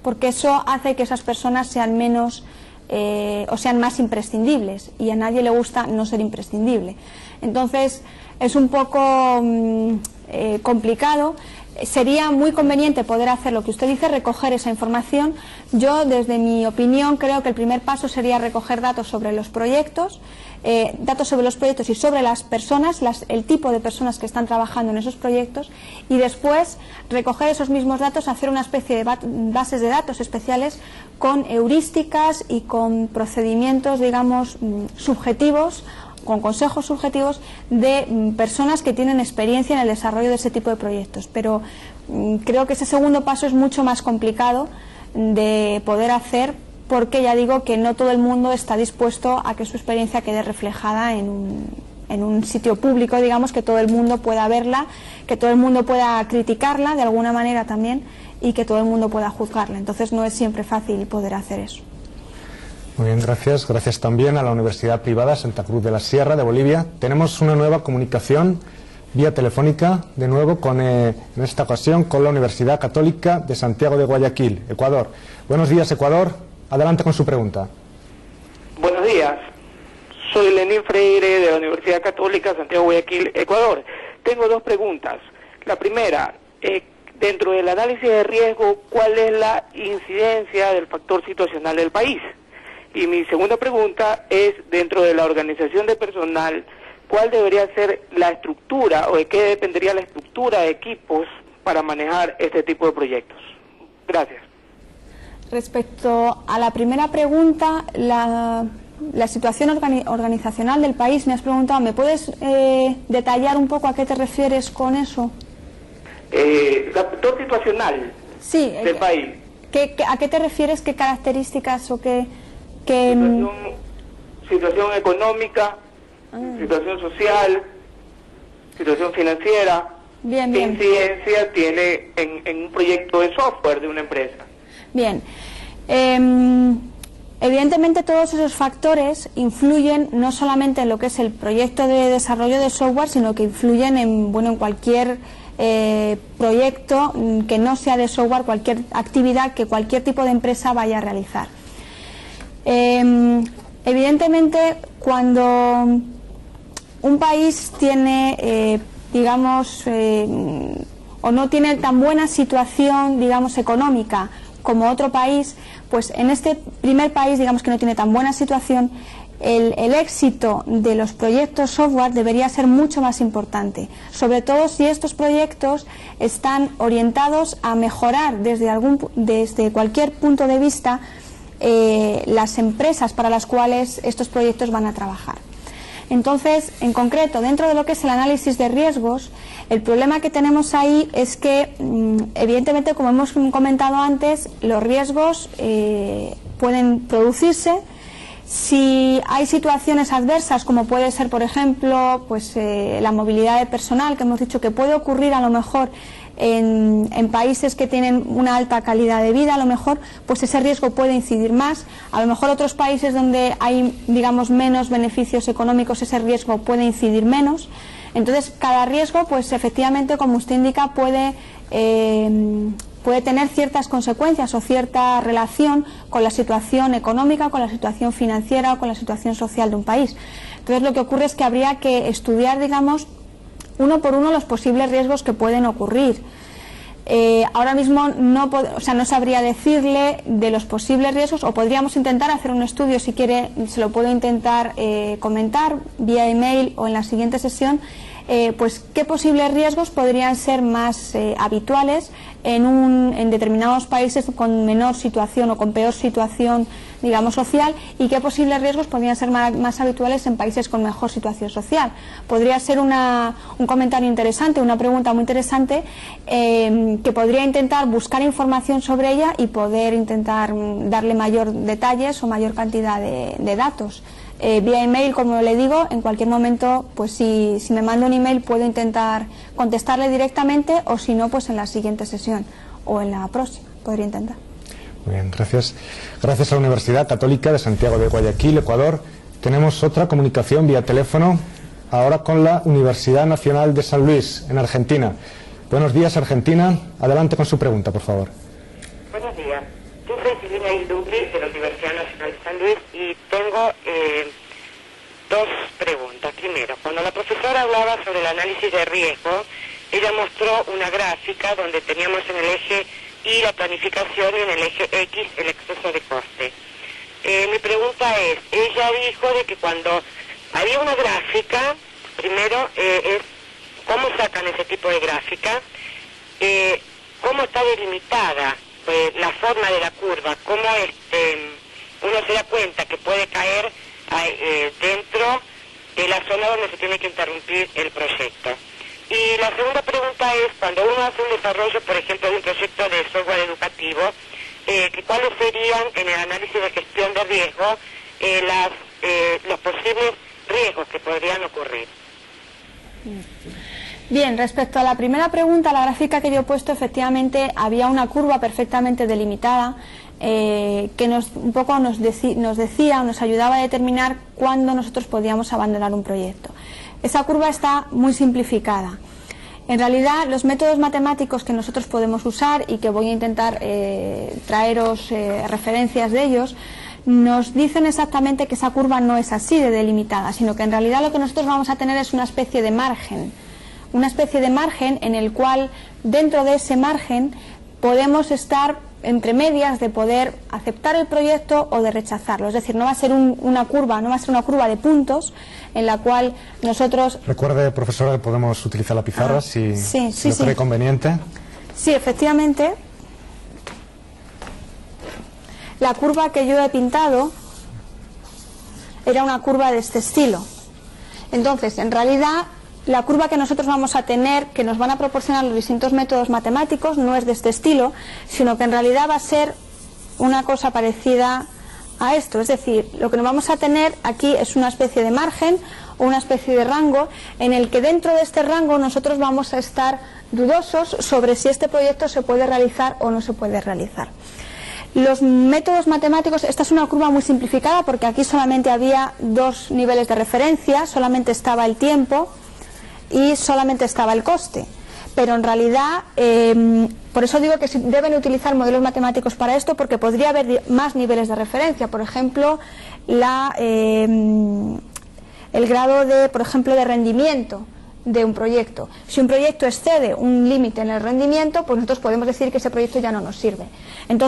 porque eso hace que esas personas sean menos o sean más imprescindibles, y a nadie le gusta no ser imprescindible. Entonces es un poco complicado. Sería muy conveniente poder hacer lo que usted dice, recoger esa información. Yo, desde mi opinión, creo que el primer paso sería recoger datos sobre los proyectos, y sobre las personas, el tipo de personas que están trabajando en esos proyectos, y después recoger esos mismos datos, hacer una especie de bases de datos especiales con heurísticas y con procedimientos, digamos, subjetivos, con consejos subjetivos de personas que tienen experiencia en el desarrollo de ese tipo de proyectos. Pero creo que ese segundo paso es mucho más complicado de poder hacer, porque ya digo que no todo el mundo está dispuesto a que su experiencia quede reflejada en un sitio público, digamos, que todo el mundo pueda verla, que todo el mundo pueda criticarla de alguna manera también, y que todo el mundo pueda juzgarla. Entonces no es siempre fácil poder hacer eso. Muy bien, gracias. Gracias también a la Universidad Privada Santa Cruz de la Sierra de Bolivia. Tenemos una nueva comunicación vía telefónica, de nuevo, en esta ocasión con la Universidad Católica de Santiago de Guayaquil, Ecuador. Buenos días, Ecuador. Adelante con su pregunta. Buenos días. Soy Lenín Freire de la Universidad Católica Santiago de Guayaquil, Ecuador. Tengo dos preguntas. La primera, dentro del análisis de riesgo, ¿cuál es la incidencia del factor situacional del país? Y mi segunda pregunta es, dentro de la organización de personal, ¿cuál debería ser la estructura, o de qué dependería la estructura de equipos para manejar este tipo de proyectos? Gracias. Respecto a la primera pregunta, la situación organizacional del país, me has preguntado, ¿me puedes detallar un poco a qué te refieres con eso? El factor situacional del país. ¿A qué te refieres? ¿Qué características o qué...? Situación económica, situación social, situación financiera. Bien, ¿Qué bien. incidencia tiene en un proyecto de software de una empresa? Bien. Evidentemente todos esos factores influyen no solamente en lo que es el proyecto de desarrollo de software, sino que influyen en cualquier proyecto que no sea de software, cualquier actividad que cualquier tipo de empresa vaya a realizar. Evidentemente, cuando un país tiene, o no tiene tan buena situación, digamos, económica como otro país, pues en este primer país, digamos, que no tiene tan buena situación, el éxito de los proyectos software debería ser mucho más importante, sobre todo si estos proyectos están orientados a mejorar desde cualquier punto de vista las empresas para las cuales estos proyectos van a trabajar. Entonces, en concreto, dentro de lo que es el análisis de riesgos, el problema que tenemos ahí es que, evidentemente, como hemos comentado antes, los riesgos pueden producirse si hay situaciones adversas, como puede ser, por ejemplo, pues la movilidad de personal, que hemos dicho que puede ocurrir a lo mejor en países que tienen una alta calidad de vida, a lo mejor pues ese riesgo puede incidir más. A lo mejor otros países donde hay, digamos, menos beneficios económicos, ese riesgo puede incidir menos. Entonces, cada riesgo, pues efectivamente, como usted indica, puede tener ciertas consecuencias o cierta relación con la situación económica, con la situación financiera o con la situación social de un país. Entonces, lo que ocurre es que habría que estudiar, digamos, uno por uno los posibles riesgos que pueden ocurrir. Ahora mismo no sabría decirle de los posibles riesgos, o podríamos intentar hacer un estudio, si quiere se lo puedo intentar comentar vía email o en la siguiente sesión, pues qué posibles riesgos podrían ser más habituales en determinados países con menor situación o con peor situación, digamos, social, y qué posibles riesgos podrían ser más habituales en países con mejor situación social. Podría ser un comentario interesante, una pregunta muy interesante, que podría intentar buscar información sobre ella y poder intentar darle mayor detalles o mayor cantidad de datos. Vía email, como le digo, en cualquier momento, pues si me manda un email puedo intentar contestarle directamente, o si no, pues en la siguiente sesión o en la próxima podría intentar. Muy bien, gracias. Gracias a la Universidad Católica de Santiago de Guayaquil, Ecuador. Tenemos otra comunicación vía teléfono, ahora con la Universidad Nacional de San Luis, en Argentina. Buenos días, Argentina. Adelante con su pregunta, por favor. Buenos días. Yo soy Silvina Indugli de la Universidad Nacional de San Luis y tengo dos preguntas. Primero, cuando la profesora hablaba sobre el análisis de riesgo, ella mostró una gráfica donde teníamos en el eje Y la planificación y en el eje X el exceso de coste. Mi pregunta es, ella dijo de que cuando había una gráfica, primero es cómo sacan ese tipo de gráfica, cómo está delimitada la forma de la curva, cómo uno se da cuenta que puede caer dentro de la zona donde se tiene que interrumpir el proyecto. Y la segunda pregunta es, cuando uno hace un desarrollo, por ejemplo, de un proyecto de software educativo, ¿cuáles serían, en el análisis de gestión de riesgo, los posibles riesgos que podrían ocurrir? Bien, respecto a la primera pregunta, la gráfica que yo he puesto, efectivamente había una curva perfectamente delimitada que un poco nos decía, nos ayudaba a determinar cuándo nosotros podíamos abandonar un proyecto. Esa curva está muy simplificada. En realidad, los métodos matemáticos que nosotros podemos usar, y que voy a intentar traeros referencias de ellos, nos dicen exactamente que esa curva no es así de delimitada, sino que en realidad lo que nosotros vamos a tener es una especie de margen en el cual, dentro de ese margen, podemos estar entre medias de poder aceptar el proyecto o de rechazarlo. Es decir, no va a ser una curva de puntos en la cual nosotros... Recuerde, profesora, que podemos utilizar la pizarra si lo cree conveniente. Sí, efectivamente. La curva que yo he pintado era una curva de este estilo. Entonces, en realidad, la curva que nosotros vamos a tener, que nos van a proporcionar los distintos métodos matemáticos, no es de este estilo, sino que en realidad va a ser una cosa parecida a esto. Es decir, lo que nos vamos a tener aquí es una especie de margen o una especie de rango en el que dentro de este rango nosotros vamos a estar dudosos sobre si este proyecto se puede realizar o no se puede realizar. Los métodos matemáticos, esta es una curva muy simplificada porque aquí solamente había dos niveles de referencia, solamente estaba el tiempo y solamente estaba el coste, pero en realidad por eso digo que deben utilizar modelos matemáticos para esto, porque podría haber más niveles de referencia. Por ejemplo, el grado de, por ejemplo, de rendimiento de un proyecto. Si un proyecto excede un límite en el rendimiento, pues nosotros podemos decir que ese proyecto ya no nos sirve. Entonces,